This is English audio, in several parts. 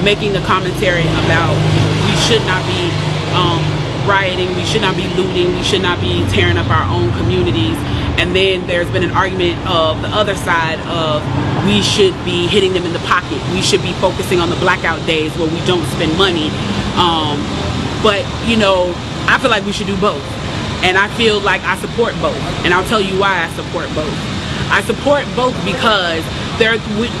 making the commentary about we should not be rioting, we should not be looting, we should not be tearing up our own communities. And then there's been an argument of the other side of we should be hitting them in the pocket. We should be focusing on the blackout days where we don't spend money. But, you know, I feel like we should do both. And I feel like I support both. And I'll tell you why I support both. I support both because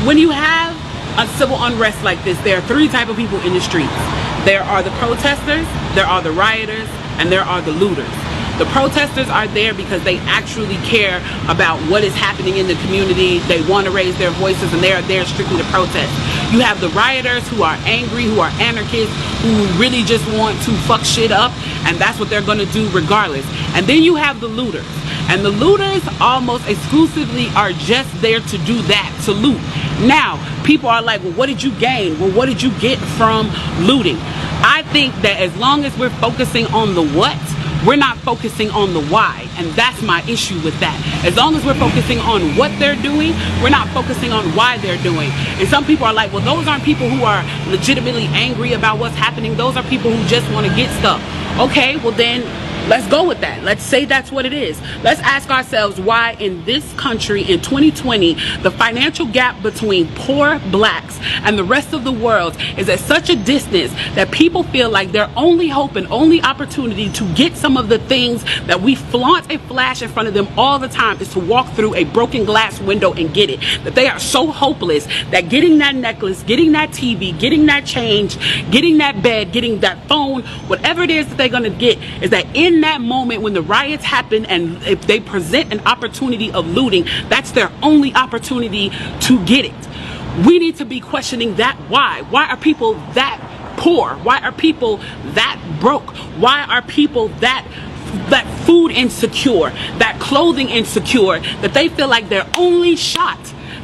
when you have a civil unrest like this, there are three types of people in the streets. There are the protesters, there are the rioters, and there are the looters. The protesters are there because they actually care about what is happening in the community. They want to raise their voices, and they are there strictly to protest. You have the rioters who are angry, who are anarchists, who really just want to fuck shit up, and that's what they're going to do regardless. And then you have the looters. And the looters almost exclusively are just there to do that, to loot. Now, people are like, well, what did you gain? Well, what did you get from looting? I think that as long as we're focusing on the what, we're not focusing on the why, and that's my issue with that. As long as we're focusing on what they're doing, we're not focusing on why they're doing. And some people are like, well, those aren't people who are legitimately angry about what's happening. Those are people who just want to get stuff. Okay, well then, let's go with that. Let's say that's what it is. Let's ask ourselves why in this country in 2020, the financial gap between poor blacks and the rest of the world is at such a distance that people feel like their only hope and only opportunity to get some of the things that we flaunt and flash in front of them all the time is to walk through a broken glass window and get it. That they are so hopeless that getting that necklace, getting that TV, getting that change, getting that bed, getting that phone, whatever it is that they're going to get, is that in that moment when the riots happen and if they present an opportunity of looting, that's their only opportunity to get it. We need to be questioning that why. Why are people that poor? Why are people that broke? Why are people that food insecure, that clothing insecure, that they feel like their only shot,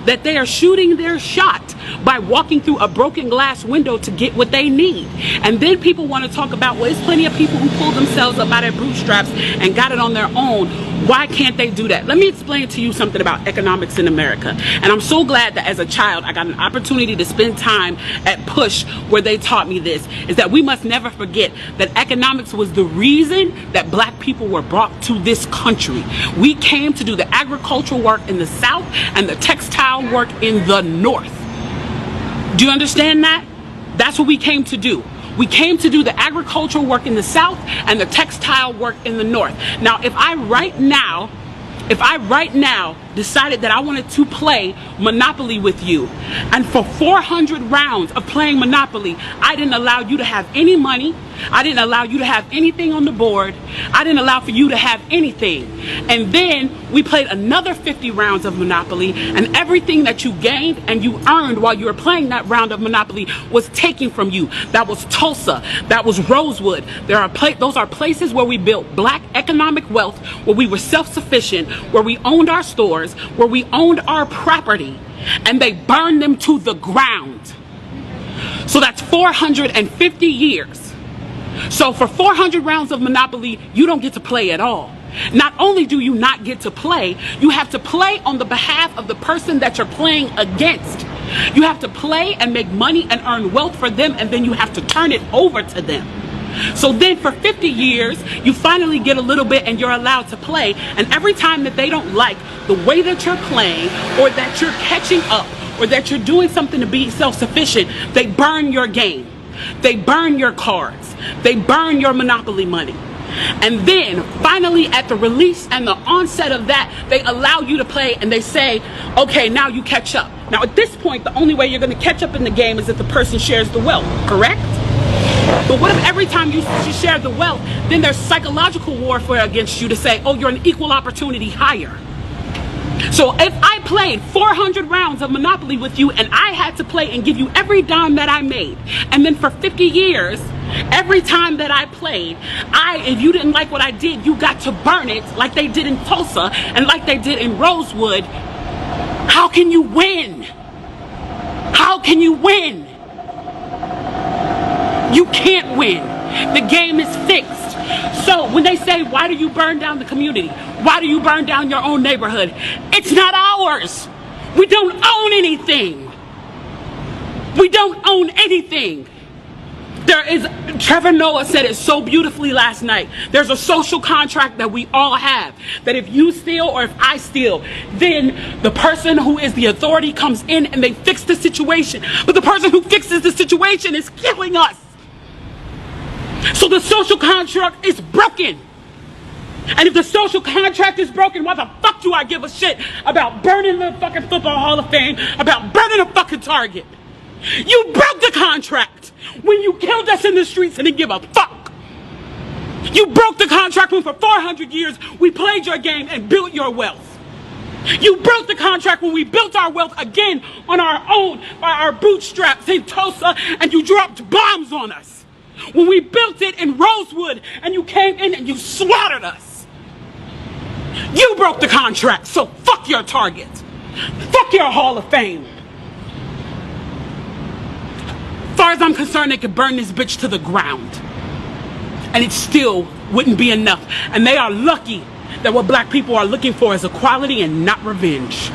that they are shooting their shot by walking through a broken glass window to get what they need? And then people want to talk about, well, there's plenty of people who pulled themselves up by their bootstraps and got it on their own. Why can't they do that? Let me explain to you something about economics in America. And I'm so glad that as a child I got an opportunity to spend time at Push where they taught me this, is that we must never forget that economics was the reason that black people were brought to this country. We came to do the agricultural work in the South and the textile work in the North. Do you understand that? That's what we came to do. We came to do the agricultural work in the South and the textile work in the North. Now, if I right now decided that I wanted to play Monopoly with you, and for 400 rounds of playing Monopoly, I didn't allow you to have any money, I didn't allow you to have anything on the board, I didn't allow for you to have anything, and then we played another 50 rounds of Monopoly, and everything that you gained and you earned while you were playing that round of Monopoly was taken from you. That was Tulsa, that was Rosewood. Those are places where we built black economic wealth, where we were self-sufficient, where we owned our stores, where we owned our property, and they burned them to the ground. So that's 450 years. So for 400 rounds of Monopoly, you don't get to play at all. Not only do you not get to play, you have to play on the behalf of the person that you're playing against. You have to play and make money and earn wealth for them, and then you have to turn it over to them. So then for 50 years, you finally get a little bit and you're allowed to play. And every time that they don't like the way that you're playing, or that you're catching up, or that you're doing something to be self-sufficient, they burn your game. They burn your cards. They burn your Monopoly money. And then finally at the release and the onset of that, they allow you to play and they say, okay, now you catch up. Now at this point, the only way you're going to catch up in the game is if the person shares the wealth, correct? But what if every time you share the wealth, then there's psychological warfare against you to say, oh, you're an equal opportunity hire. So if I played 400 rounds of Monopoly with you and I had to play and give you every dime that I made, and then for 50 years, every time that I played, if you didn't like what I did, you got to burn it like they did in Tulsa and like they did in Rosewood, how can you win? How can you win? You can't win. The game is fixed. So when they say, why do you burn down the community? Why do you burn down your own neighborhood? It's not ours. We don't own anything. We don't own anything. Trevor Noah said it so beautifully last night. There's a social contract that we all have. That if you steal or if I steal, then the person who is the authority comes in and they fix the situation. But the person who fixes the situation is killing us. So the social contract is broken. And if the social contract is broken, why the fuck do I give a shit about burning the fucking Football Hall of Fame, about burning a fucking Target? You broke the contract when you killed us in the streets and didn't give a fuck. You broke the contract when for 400 years we played your game and built your wealth. You broke the contract when we built our wealth again on our own by our bootstraps in Tulsa and you dropped bombs on us. When we built it in Rosewood and you came in and you slaughtered us. You broke the contract, so fuck your Target. Fuck your Hall of Fame. As far as I'm concerned, they could burn this bitch to the ground. And it still wouldn't be enough. And they are lucky that what black people are looking for is equality and not revenge.